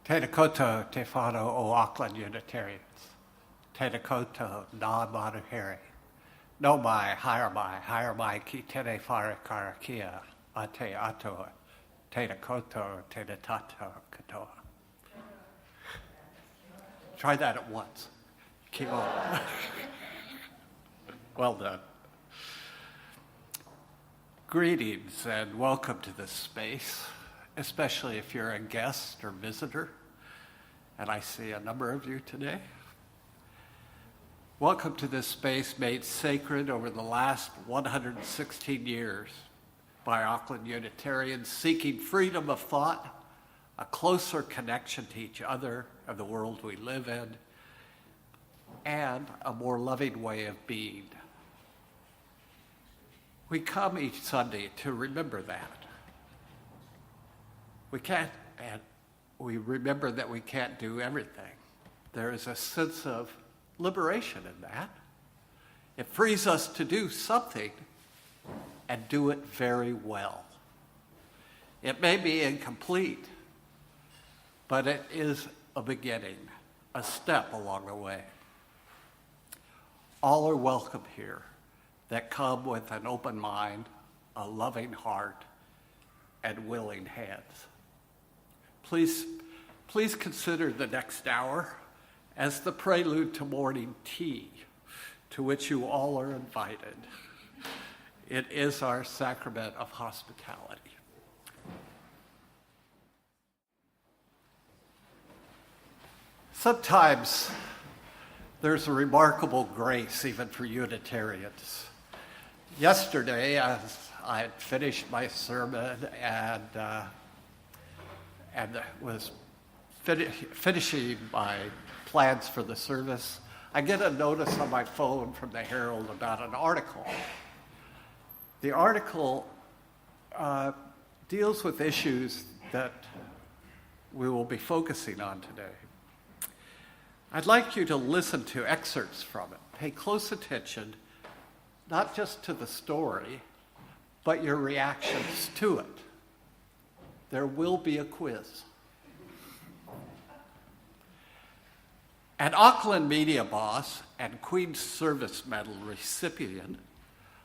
Tēnā koutou te whānau o Auckland Unitarians. Tēnā koutou nā manuhere. No mai ki tēnei whare karakia a te atoa. Tēnā koutou, tēnā tātou katoa. Try that at once. Keep on. Well done. Greetings and welcome to this space, especially if you're a guest or visitor, and I see a number of you today. Welcome to this space made sacred over the last 116 years by Auckland Unitarians seeking freedom of thought, a closer connection to each other and the world we live in, and a more loving way of being. We come each Sunday to remember that. We remember that we can't do everything. There is a sense of liberation in that. It frees us to do something and do it very well. It may be incomplete, but it is a beginning, a step along the way. All are welcome here that come with an open mind, a loving heart, and willing hands. Please consider the next hour as the prelude to morning tea, to which you all are invited. It is our sacrament of hospitality. Sometimes there's a remarkable grace even for Unitarians. Yesterday, as I had finished my sermon and was finishing my plans for the service, I get a notice on my phone from the Herald about an article. The article deals with issues that we will be focusing on today. I'd like you to listen to excerpts from it. Pay close attention, not just to the story, but your reactions to it. There will be a quiz. An Auckland media boss and Queen's Service Medal recipient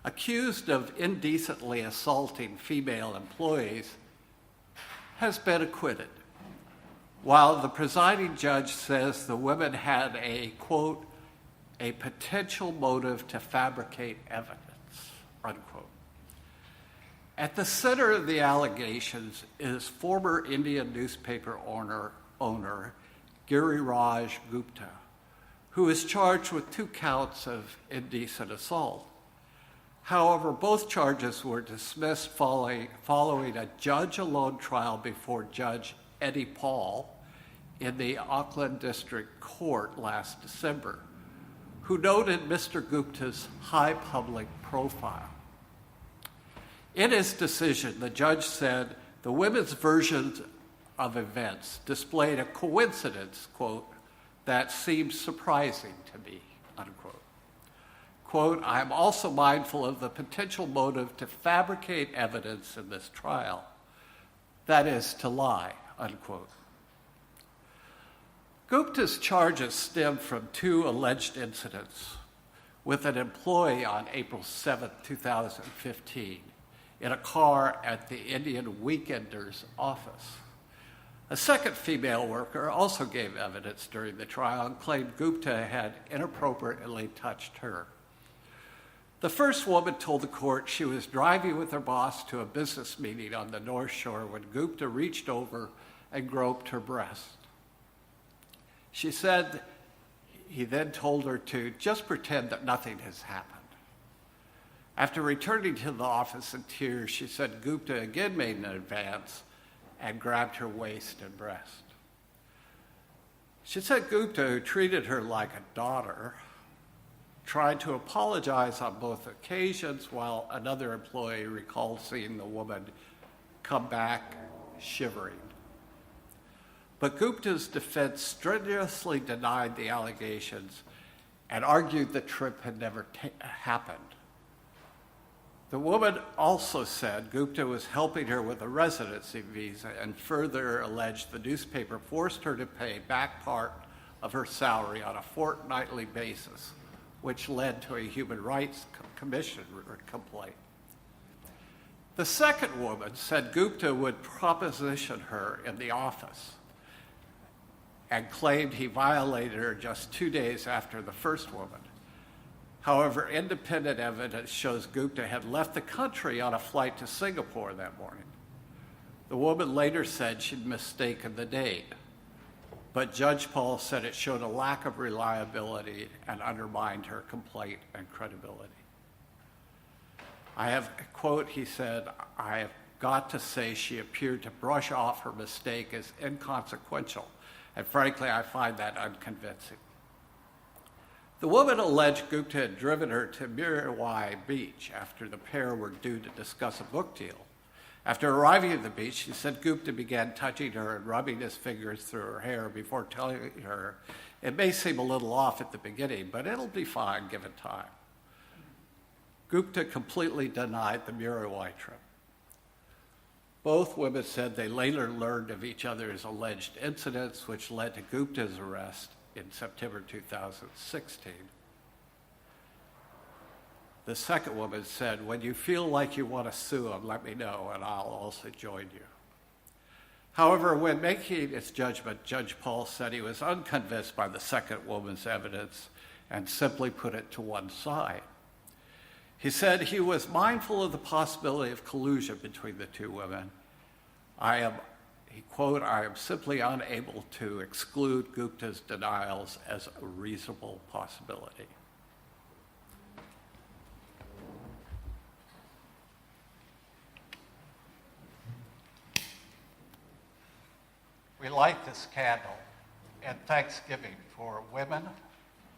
accused of indecently assaulting female employees has been acquitted, while the presiding judge says the women had a, quote, a potential motive to fabricate evidence, unquote. At the center of the allegations is former Indian newspaper owner Giriraj Gupta, who is charged with 2 counts of indecent assault. However, both charges were dismissed following a judge-alone trial before Judge Eddie Paul in the Auckland District Court last December, who noted Mr. Gupta's high public profile. In his decision, the judge said the women's versions of events displayed a coincidence, quote, that seems surprising to me, unquote. Quote, I am also mindful of the potential motive to fabricate evidence in this trial, that is, to lie, unquote. Gupta's charges stem from 2 alleged incidents with an employee on April 7, 2015, in a car at the Indian Weekender's office. A second female worker also gave evidence during the trial and claimed Gupta had inappropriately touched her. The first woman told the court she was driving with her boss to a business meeting on the North Shore when Gupta reached over and groped her breast. She said he then told her to just pretend that nothing has happened. After returning to the office in tears, she said Gupta again made an advance and grabbed her waist and breast. She said Gupta, who treated her like a daughter, tried to apologize on both occasions, while another employee recalled seeing the woman come back shivering. But Gupta's defense strenuously denied the allegations and argued the trip had never happened. The woman also said Gupta was helping her with a residency visa and further alleged the newspaper forced her to pay back part of her salary on a fortnightly basis, which led to a Human Rights Commission complaint. The second woman said Gupta would proposition her in the office and claimed he violated her just 2 days after the first woman. However, independent evidence shows Gupta had left the country on a flight to Singapore that morning. The woman later said she'd mistaken the date, but Judge Paul said it showed a lack of reliability and undermined her complaint and credibility. Quote, he said, "I have got to say she appeared to brush off her mistake as inconsequential, and frankly, I find that unconvincing." The woman alleged Gupta had driven her to Muriwai Beach after the pair were due to discuss a book deal. After arriving at the beach, she said Gupta began touching her and rubbing his fingers through her hair before telling her, "It may seem a little off at the beginning, but it'll be fine given time." Gupta completely denied the Muriwai trip. Both women said they later learned of each other's alleged incidents, which led to Gupta's arrest in September 2016. The second woman said, "When you feel like you want to sue him, let me know, and I'll also join you." However, when making its judgment, Judge Paul said he was unconvinced by the second woman's evidence and simply put it to one side. He said he was mindful of the possibility of collusion between the two women. Quote, "I am simply unable to exclude Gupta's denials as a reasonable possibility." We light this candle in thanksgiving for women,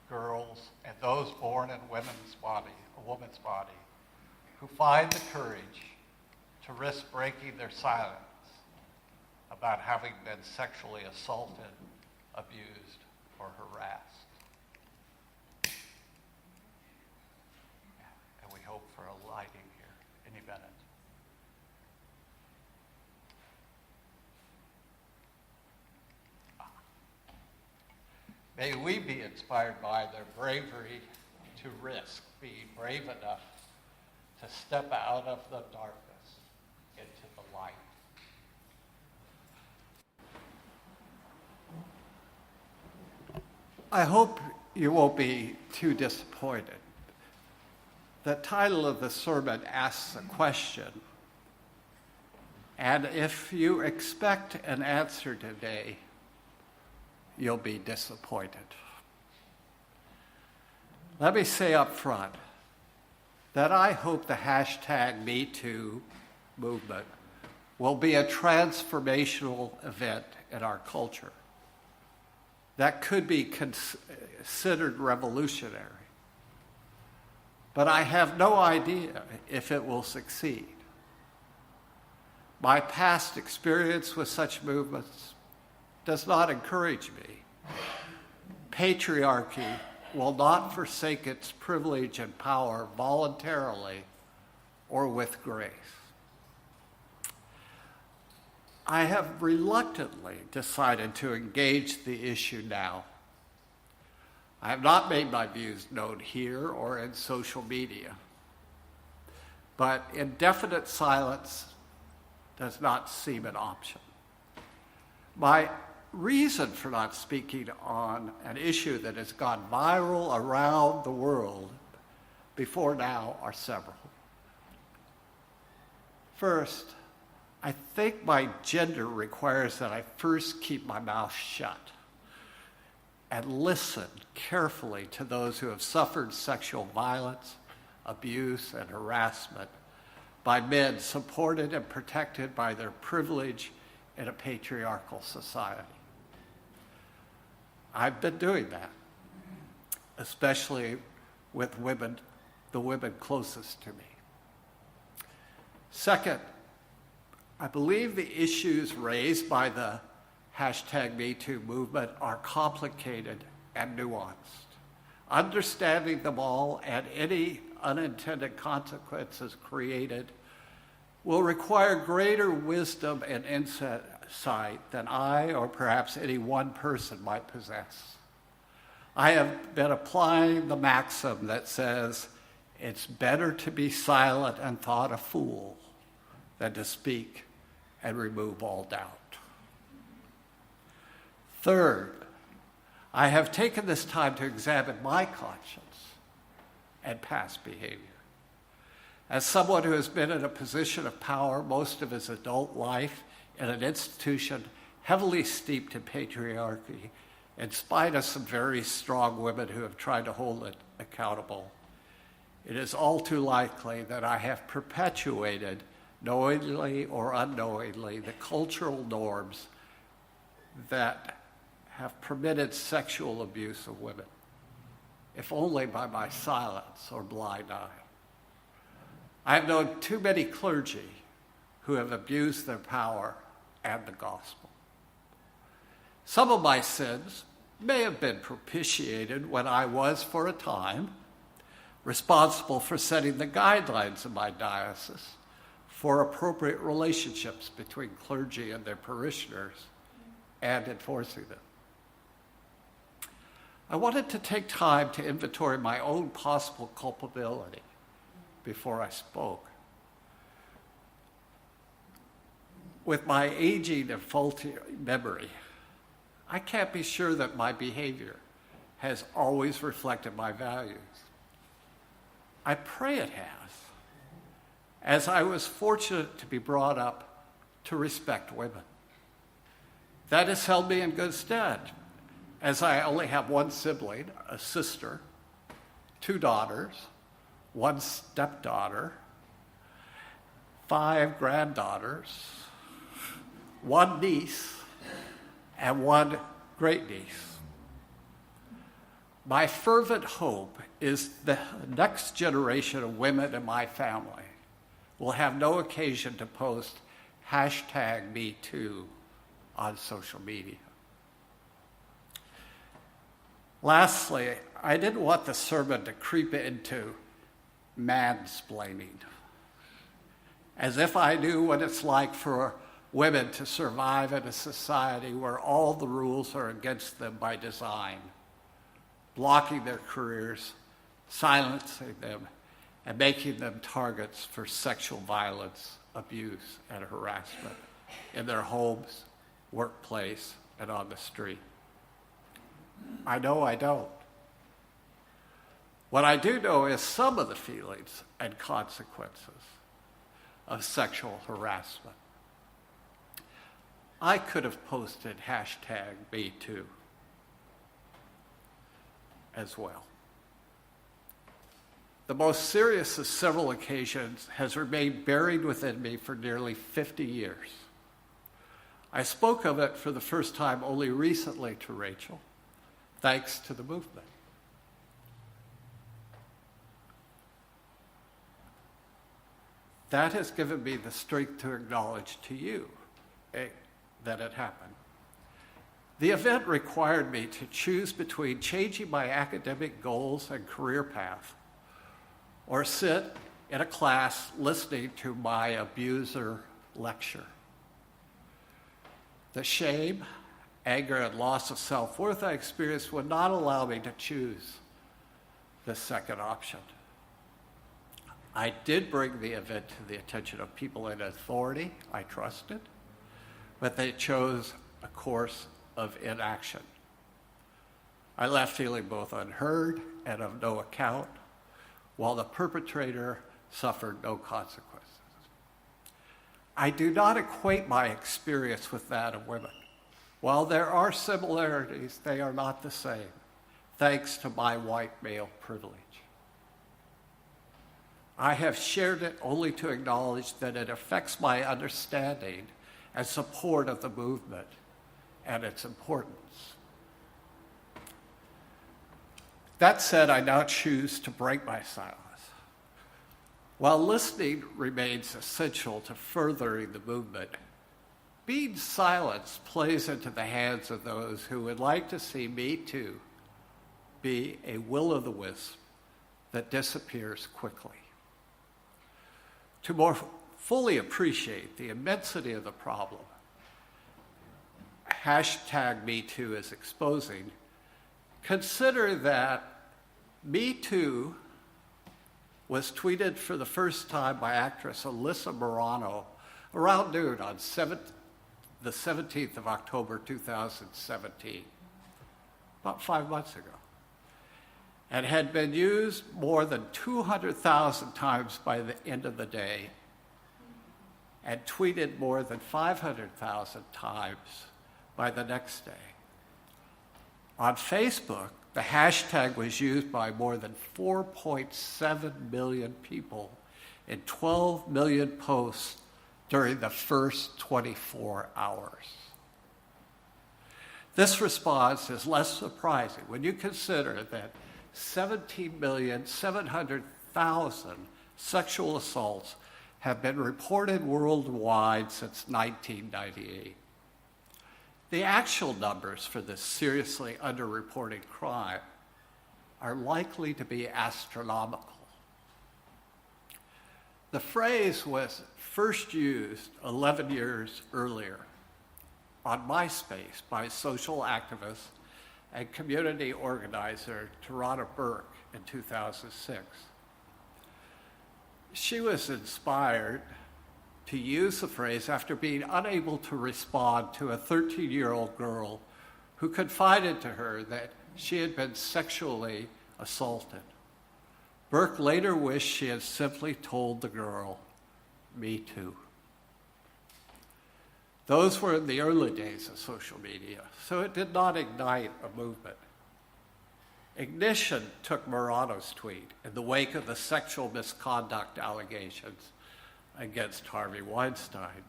girls, and those born in a woman's body, who find the courage to risk breaking their silence about having been sexually assaulted, abused, or harassed. And we hope for a lighting here any minute. May we be inspired by their bravery to risk being brave enough to step out of the darkness into the light. I hope you won't be too disappointed. The title of the sermon asks a question, and if you expect an answer today, you'll be disappointed. Let me say up front that I hope the #MeToo movement will be a transformational event in our culture that could be considered revolutionary. But I have no idea if it will succeed. My past experience with such movements does not encourage me. Patriarchy will not forsake its privilege and power voluntarily or with grace. I have reluctantly decided to engage the issue now. I have not made my views known here or in social media, but indefinite silence does not seem an option. My reason for not speaking on an issue that has gone viral around the world before now are several. First, I think my gender requires that I first keep my mouth shut and listen carefully to those who have suffered sexual violence, abuse, and harassment by men supported and protected by their privilege in a patriarchal society. I've been doing that, especially with women, the women closest to me. Second, I believe the issues raised by the #MeToo movement are complicated and nuanced. Understanding them all and any unintended consequences created will require greater wisdom and insight than I or perhaps any one person might possess. I have been applying the maxim that says it's better to be silent and thought a fool than to speak and remove all doubt. Third, I have taken this time to examine my conscience and past behavior. As someone who has been in a position of power most of his adult life in an institution heavily steeped in patriarchy, in spite of some very strong women who have tried to hold it accountable, it is all too likely that I have perpetuated, knowingly or unknowingly, the cultural norms that have permitted sexual abuse of women, if only by my silence or blind eye. I have known too many clergy who have abused their power and the gospel. Some of my sins may have been propitiated when I was, for a time, responsible for setting the guidelines of my diocese for appropriate relationships between clergy and their parishioners and enforcing them. I wanted to take time to inventory my own possible culpability before I spoke. With my aging and faulty memory, I can't be sure that my behavior has always reflected my values. I pray it has, as I was fortunate to be brought up to respect women. That has held me in good stead, as I only have one sibling, a sister, 2 daughters, 1 stepdaughter, 5 granddaughters, 1 niece, and 1 great-niece. My fervent hope is the next generation of women in my family will have no occasion to post #MeToo on social media. Lastly, I didn't want the sermon to creep into mansplaining, as if I knew what it's like for women to survive in a society where all the rules are against them by design, blocking their careers, silencing them, and making them targets for sexual violence, abuse, and harassment in their homes, workplace, and on the street. I know I don't. What I do know is some of the feelings and consequences of sexual harassment. I could have posted #MeToo as well. The most serious of several occasions has remained buried within me for nearly 50 years. I spoke of it for the first time only recently to Rachel, thanks to the movement. That has given me the strength to acknowledge to you that it happened. The event required me to choose between changing my academic goals and career path or sit in a class listening to my abuser lecture. The shame, anger, and loss of self-worth I experienced would not allow me to choose the second option. I did bring the event to the attention of people in authority I trusted, but they chose a course of inaction. I left feeling both unheard and of no account, while the perpetrator suffered no consequences. I do not equate my experience with that of women. While there are similarities, they are not the same, thanks to my white male privilege. I have shared it only to acknowledge that it affects my understanding and support of the movement and its importance. That said, I now choose to break my silence. While listening remains essential to furthering the movement, being silent plays into the hands of those who would like to see Me Too be a will-o'-the-wisp that disappears quickly. To more fully appreciate the immensity of the problem, #MeToo is exposing, consider that Me Too was tweeted for the first time by actress Alyssa Milano around noon on the 17th of October 2017, about 5 months ago, and had been used more than 200,000 times by the end of the day and tweeted more than 500,000 times by the next day. On Facebook, the hashtag was used by more than 4.7 million people in 12 million posts during the first 24 hours. This response is less surprising when you consider that 17,700,000 sexual assaults have been reported worldwide since 1998. The actual numbers for this seriously underreported crime are likely to be astronomical. The phrase was first used 11 years earlier on MySpace by social activist and community organizer Tarana Burke in 2006. She was inspired to use the phrase after being unable to respond to a 13-year-old girl who confided to her that she had been sexually assaulted. Burke later wished she had simply told the girl, "Me too." Those were the early days of social media, so it did not ignite a movement. Ignition took Morano's tweet in the wake of the sexual misconduct allegations against Harvey Weinstein.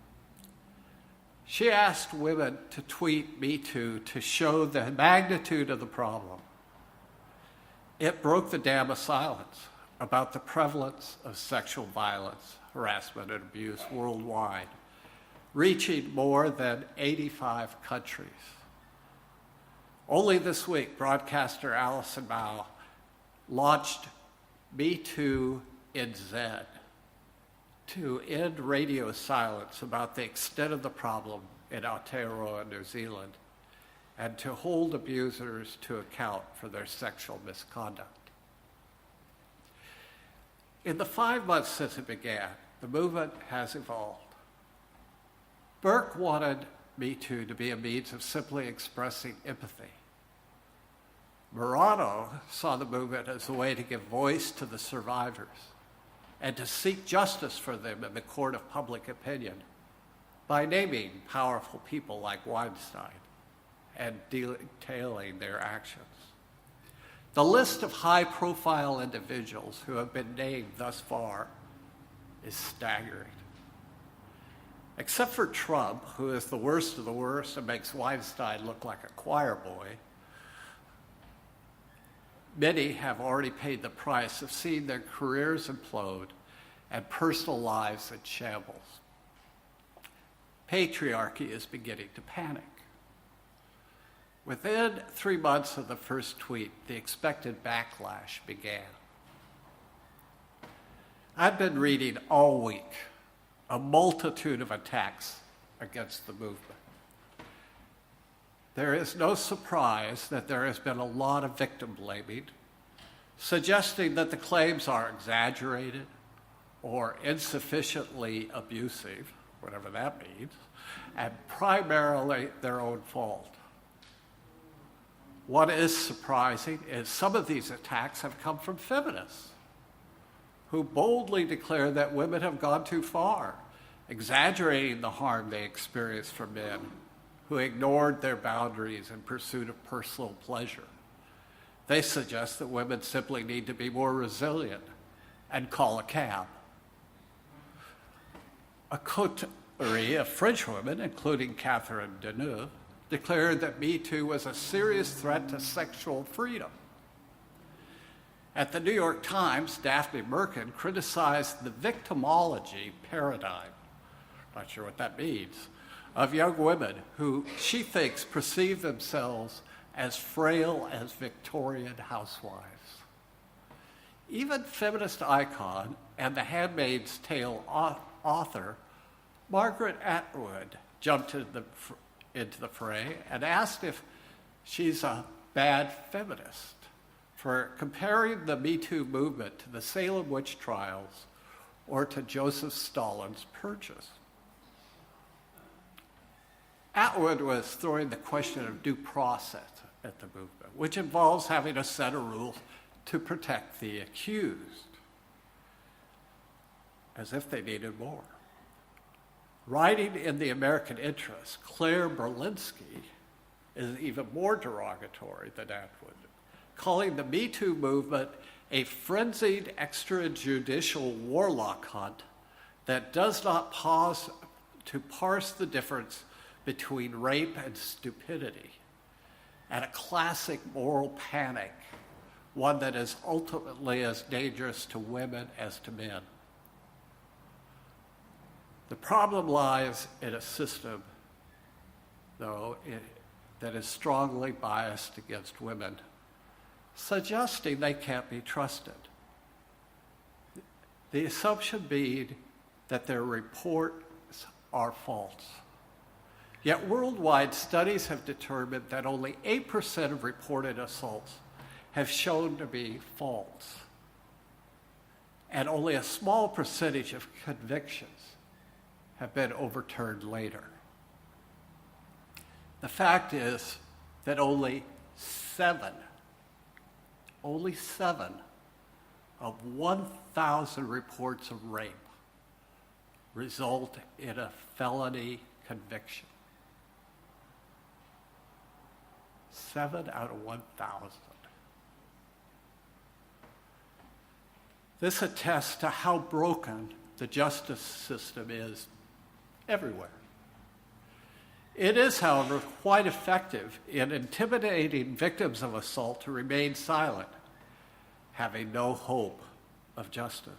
She asked women to tweet "Me Too" to show the magnitude of the problem. It broke the dam of silence about the prevalence of sexual violence, harassment, and abuse worldwide, reaching more than 85 countries. Only this week, broadcaster Alison Mao launched Me Too NZ to end radio silence about the extent of the problem in Aotearoa, New Zealand, and to hold abusers to account for their sexual misconduct. In the 5 months since it began, the movement has evolved. Burke wanted Me Too to be a means of simply expressing empathy. Morano saw the movement as a way to give voice to the survivors and to seek justice for them in the court of public opinion by naming powerful people like Weinstein and detailing their actions. The list of high-profile individuals who have been named thus far is staggering. Except for Trump, who is the worst of the worst and makes Weinstein look like a choir boy, many have already paid the price of seeing their careers implode and personal lives in shambles. Patriarchy is beginning to panic. Within 3 months of the first tweet, the expected backlash began. I've been reading all week a multitude of attacks against the movement. There is no surprise that there has been a lot of victim blaming, suggesting that the claims are exaggerated or insufficiently abusive, whatever that means, and primarily their own fault. What is surprising is some of these attacks have come from feminists who boldly declare that women have gone too far, exaggerating the harm they experienced from men who ignored their boundaries in pursuit of personal pleasure. They suggest that women simply need to be more resilient and call a cab. A coterie of French women, including Catherine Deneuve, declared that Me Too was a serious threat to sexual freedom. At the New York Times, Daphne Merkin criticized the victimology paradigm, not sure what that means, of young women who she thinks perceive themselves as frail as Victorian housewives. Even feminist icon and The Handmaid's Tale author Margaret Atwood jumped into the fray and asked if she's a bad feminist for comparing the Me Too movement to the Salem witch trials or to Joseph Stalin's purges. Atwood was throwing the question of due process at the movement, which involves having a set of rules to protect the accused, as if they needed more. Writing in the American Interest, Claire Berlinski is even more derogatory than Atwood, calling the Me Too movement a frenzied extrajudicial warlock hunt that does not pause to parse the difference between rape and stupidity, and a classic moral panic, one that is ultimately as dangerous to women as to men. The problem lies in a system, though, that is strongly biased against women, suggesting they can't be trusted. The assumption being that their reports are false. Yet worldwide studies have determined that only 8% of reported assaults have shown to be false, and only a small percentage of convictions have been overturned later. The fact is that only seven of 1,000 reports of rape result in a felony conviction. 7 out of 1,000. This attests to how broken the justice system is everywhere. It is, however, quite effective in intimidating victims of assault to remain silent, having no hope of justice.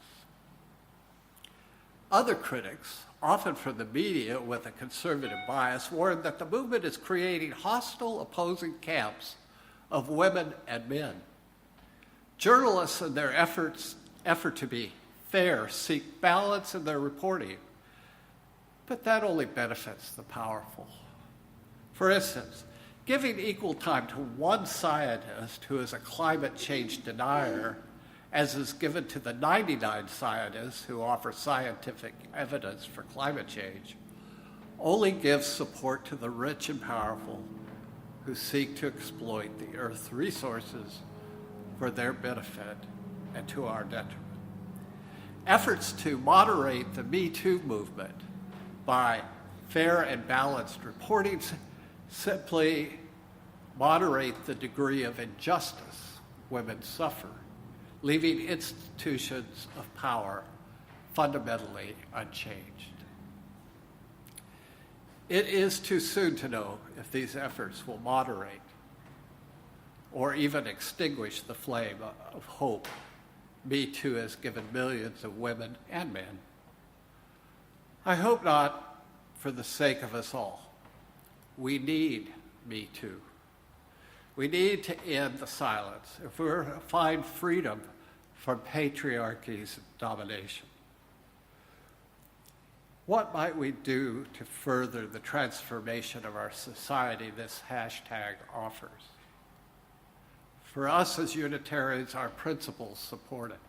Other critics, often from the media with a conservative bias, warn that the movement is creating hostile opposing camps of women and men. Journalists, in their effort to be fair, seek balance in their reporting, but that only benefits the powerful. For instance, giving equal time to one scientist who is a climate change denier, as is given to the 99 scientists who offer scientific evidence for climate change, only gives support to the rich and powerful who seek to exploit the Earth's resources for their benefit and to our detriment. Efforts to moderate the Me Too movement by fair and balanced reporting simply moderate the degree of injustice women suffer, leaving institutions of power fundamentally unchanged. It is too soon to know if these efforts will moderate or even extinguish the flame of hope Me Too has given millions of women and men. I hope not, for the sake of us all. We need Me Too. We need to end the silence if we're to find freedom from patriarchy's domination. What might we do to further the transformation of our society this hashtag offers? For us as Unitarians, our principles support it.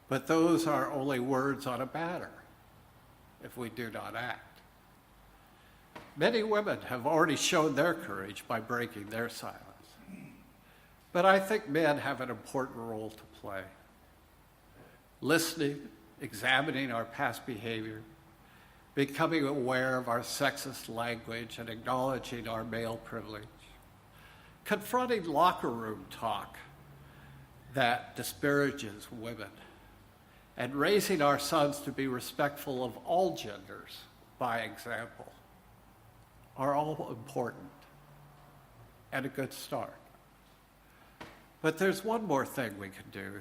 But those are only words on a banner if we do not act. Many women have already shown their courage by breaking their silence. But I think men have an important role to play. Listening, examining our past behavior, becoming aware of our sexist language and acknowledging our male privilege, confronting locker room talk that disparages women, and raising our sons to be respectful of all genders by example are all important and a good start. But there's one more thing we can do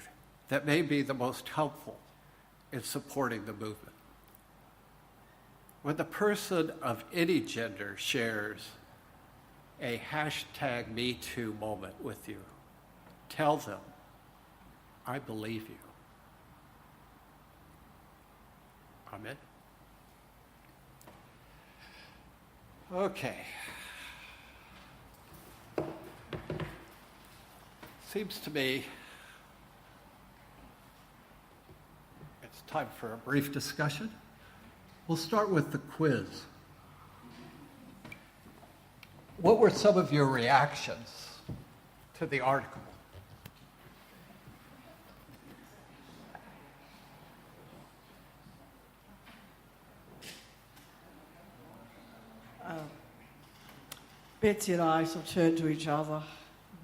that may be the most helpful in supporting the movement. When the person of any gender shares a hashtag Me Too moment with you, tell them, I believe you. Amen. Okay. Seems to me it's time for a brief discussion. We'll start with the quiz. What were some of your reactions to the article? Betsy and I sort of turned to each other.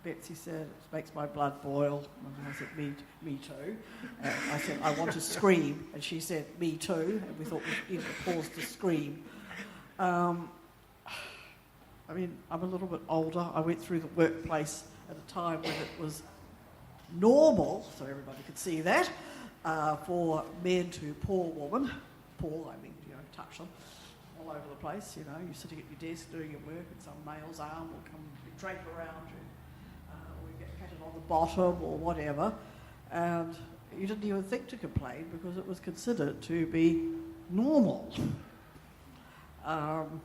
Betsy said, "It makes my blood boil." And I said, me too. And I said, "I want to scream." And she said, "Me too." And we thought we needed a pause to scream. I mean, I'm a little bit older. I went through the workplace at a time when it was normal, so everybody could see that, for men to paw a woman. Paw, I mean, touch them. All over the place, you're sitting at your desk doing your work and some male's arm will come drape around you, or you get patted on the bottom or whatever, and you didn't even think to complain because it was considered to be normal. I'm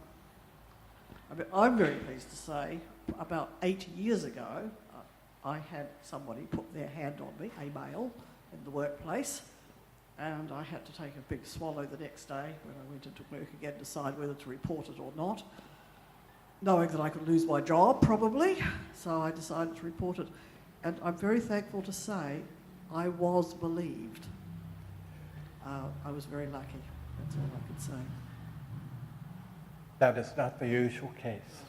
very pleased to say about 8 years ago, I had somebody put their hand on me, a male, in the workplace. And I had to take a big swallow the next day when I went into work again, decide whether to report it or not, knowing that I could lose my job probably. So I decided to report it. And I'm very thankful to say I was believed. I was very lucky. That's all I could say. That is not the usual case.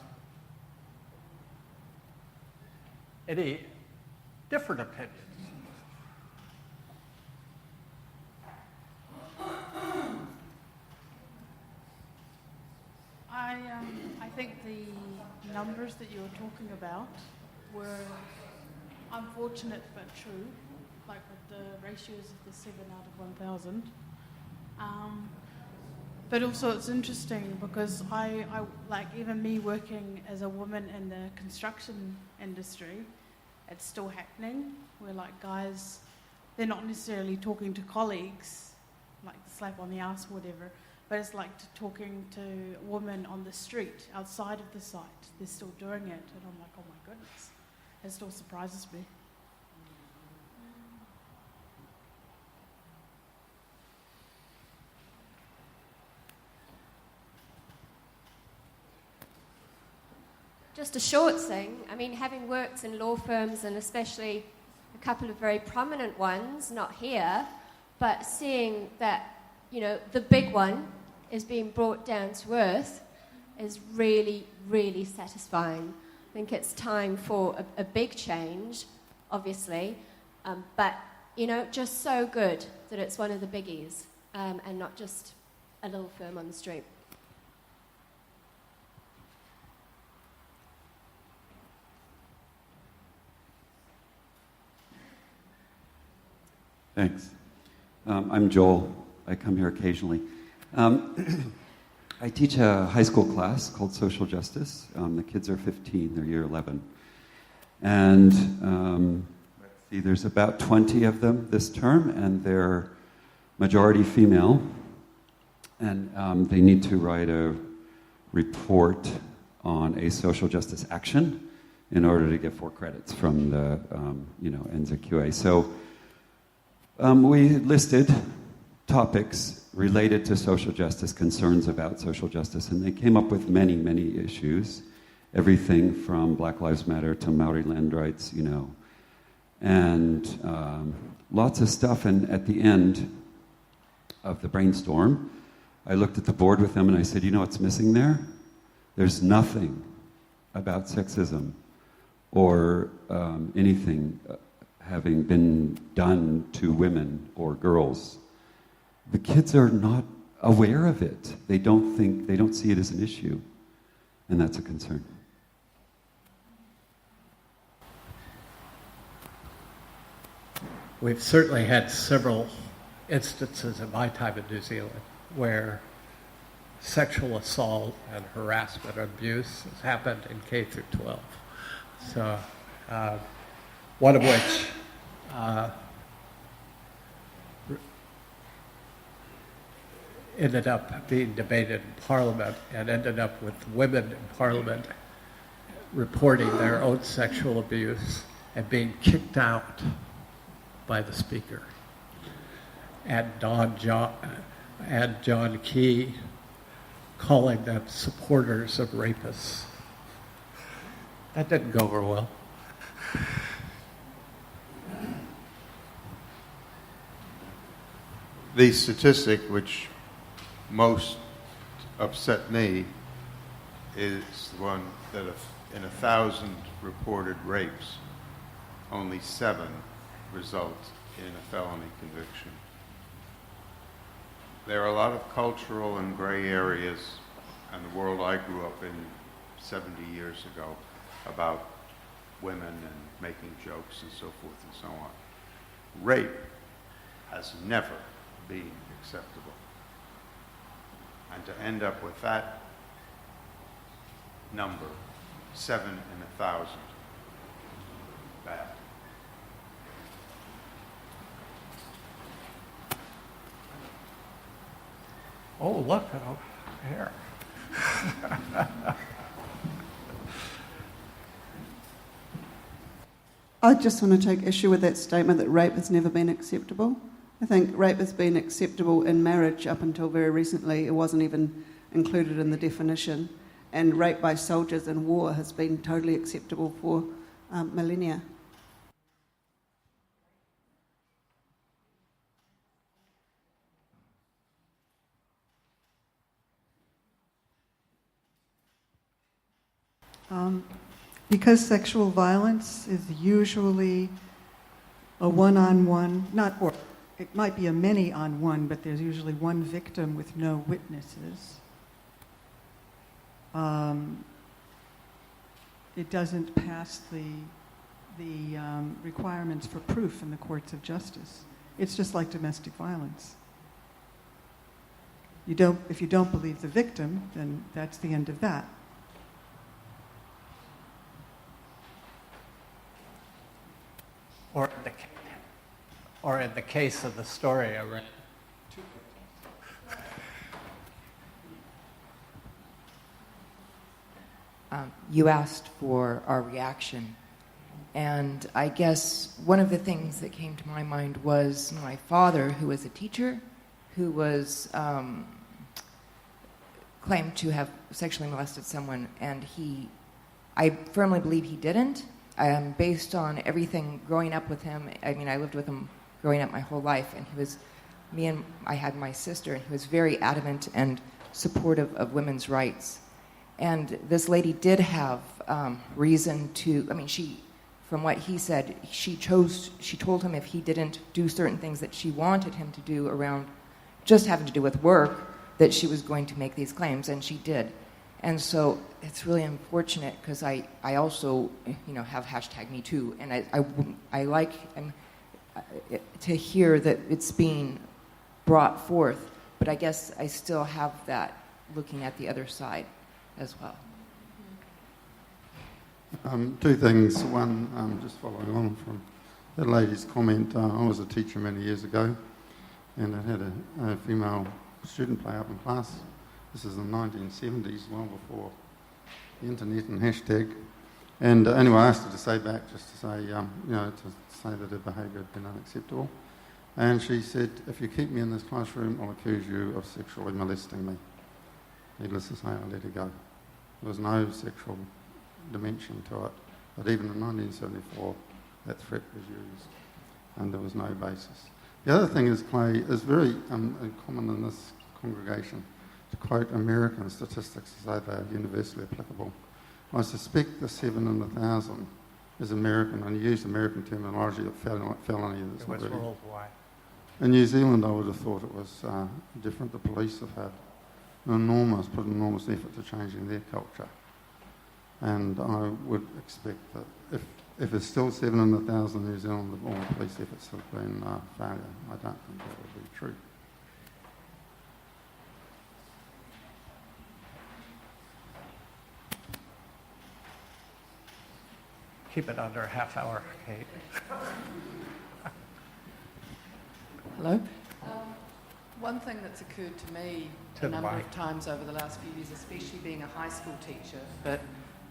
Any different opinions? I think the numbers that you were talking about were unfortunate but true, like with the ratios of the 7 out of 1,000. But also it's interesting because I like even me working as a woman in the construction industry, it's still happening where like guys, they're not necessarily talking to colleagues, like the slap on the ass or whatever, but it's like talking to women on the street outside of the site. They're still doing it, and I'm like, oh my goodness, it still surprises me. Just a short thing. I mean, having worked in law firms and especially a couple of very prominent ones, not here, but seeing that, the big one is being brought down to earth is really, really satisfying. I think it's time for a big change, obviously, but, just so good that it's one of the biggies and not just a little firm on the street. Thanks. I'm Joel. I come here occasionally. I teach a high school class called Social Justice. The kids are 15, they're year 11. And let's see, there's about 20 of them this term, and they're majority female. And they need to write a report on a social justice action in order to get 4 credits from the, NZQA. So we listed topics related to social justice, concerns about social justice, and they came up with many, many issues, everything from Black Lives Matter to Maori land rights, and lots of stuff. And at the end of the brainstorm, I looked at the board with them and I said, what's missing there? There's nothing about sexism or anything having been done to women or girls. The kids are not aware of it. They don't see it as an issue, and that's a concern. We've certainly had several instances in my time in New Zealand where sexual assault and harassment or abuse has happened in K through 12. So, one of which ended up being debated in Parliament and ended up with women in Parliament reporting their own sexual abuse and being kicked out by the Speaker. And John Key calling them supporters of rapists. That didn't go over well. The statistic which most upset me is the one that in 1,000 reported rapes, only 7 result in a felony conviction. There are a lot of cultural and gray areas in the world I grew up in 70 years ago about women and making jokes and so forth and so on. Rape has never been acceptable. And to end up with that number, 7 in 1,000, bad. Oh, look, over here. I just want to take issue with that statement that rape has never been acceptable. I think rape has been acceptable in marriage up until very recently. It wasn't even included in the definition. And rape by soldiers in war has been totally acceptable for millennia. Because sexual violence is usually a one-on-one, or it might be a many-on-one, but there's usually one victim with no witnesses. It doesn't pass the requirements for proof in the courts of justice. It's just like domestic violence. If you don't believe the victim, then that's the end of that. Or in the case of the story I read. You asked for our reaction. And I guess one of the things that came to my mind was my father, who was a teacher, who was claimed to have sexually molested someone, and I firmly believe he didn't. Based on everything growing up with him, I mean, I lived with him growing up my whole life, and I had my sister, and he was very adamant and supportive of women's rights. And this lady did have reason to, from what he said, she told him if he didn't do certain things that she wanted him to do around just having to do with work, that she was going to make these claims, and she did. And so it's really unfortunate because I also, have #MeToo, and I like to hear that it's being brought forth, but I guess I still have that looking at the other side as well. Two things. One, just following on from that lady's comment, I was a teacher many years ago, and I had a female student play up in class. This is in the 1970s, well before the internet and hashtag. And anyway, I asked her to say back, just to say, to say that her behaviour had been unacceptable. And she said, if you keep me in this classroom, I'll accuse you of sexually molesting me. Needless to say, I let her go. There was no sexual dimension to it. But even in 1974, that threat was used, and there was no basis. The other thing is, Clay, is very common in this congregation to quote American statistics as though they are universally applicable. I suspect the 7 in 1,000 is American, and you use American terminology of felony. It was worldwide. In New Zealand, I would have thought it was different. The police have had put enormous effort to changing their culture. And I would expect that if it's still 7 in 1,000 in New Zealand, all the police efforts have been failure. I don't think that would be true. Keep it under a half hour, Kate. Hello? One thing that's occurred to me To a the number mic. of times over the last few years, especially being a high school teacher, but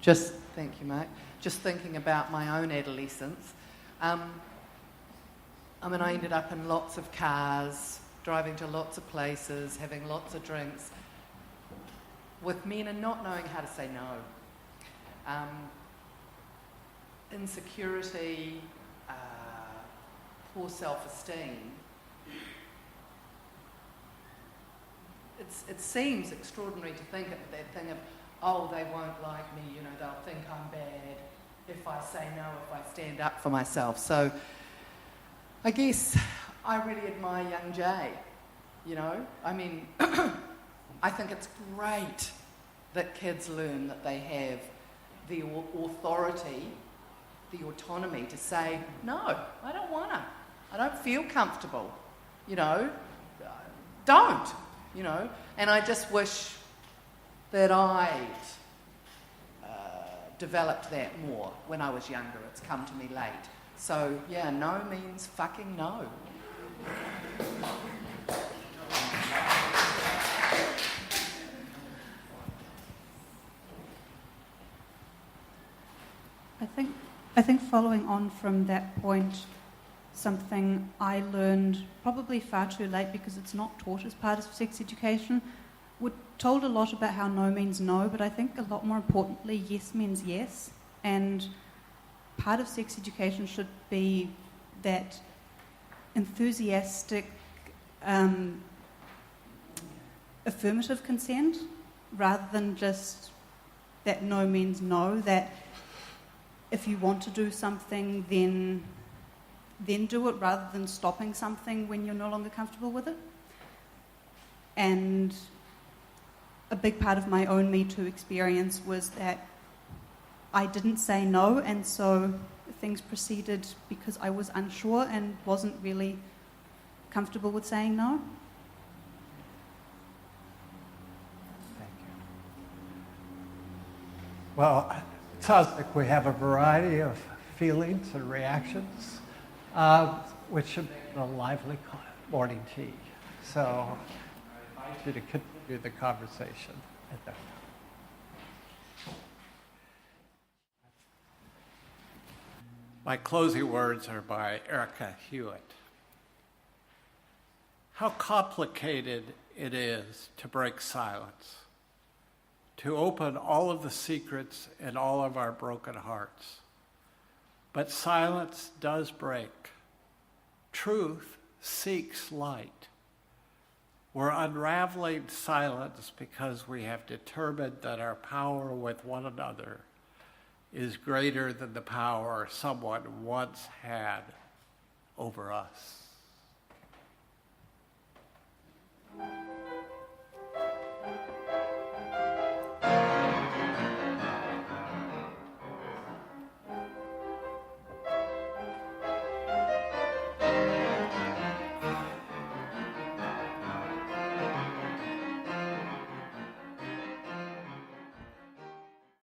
just, thank you, mate, just thinking about my own adolescence. I mean, I ended up in lots of cars, driving to lots of places, having lots of drinks with men and not knowing how to say no. Insecurity, poor self-esteem. It seems extraordinary to think of that thing of, oh, they won't like me, you know, they'll think I'm bad if I say no, if I stand up for myself. So I guess I really admire young Jay, you know. I mean, I think it's great that kids learn that they have the authority, the autonomy to say, no, I don't want to. I don't feel comfortable, you know. Don't, you know. And I just wish that I'd developed that more when I was younger. It's come to me late. So, yeah, no means fucking no. I think following on from that point, something I learned probably far too late because it's not taught as part of sex education. We're told a lot about how no means no, but I think a lot more importantly, yes means yes. And part of sex education should be that enthusiastic, affirmative consent rather than just that no means no, that if you want to do something, then do it rather than stopping something when you're no longer comfortable with it. And a big part of my own Me Too experience was that I didn't say no, and so things proceeded because I was unsure and wasn't really comfortable with saying no. Thank you. Well, it sounds like we have a variety of feelings and reactions, which should make it a lively morning tea. So I invite you to continue the conversation at that time. My closing words are by Erica Hewitt. How complicated it is to break silence, to open all of the secrets in all of our broken hearts. But silence does break. Truth seeks light. We're unraveling silence because we have determined that our power with one another is greater than the power someone once had over us.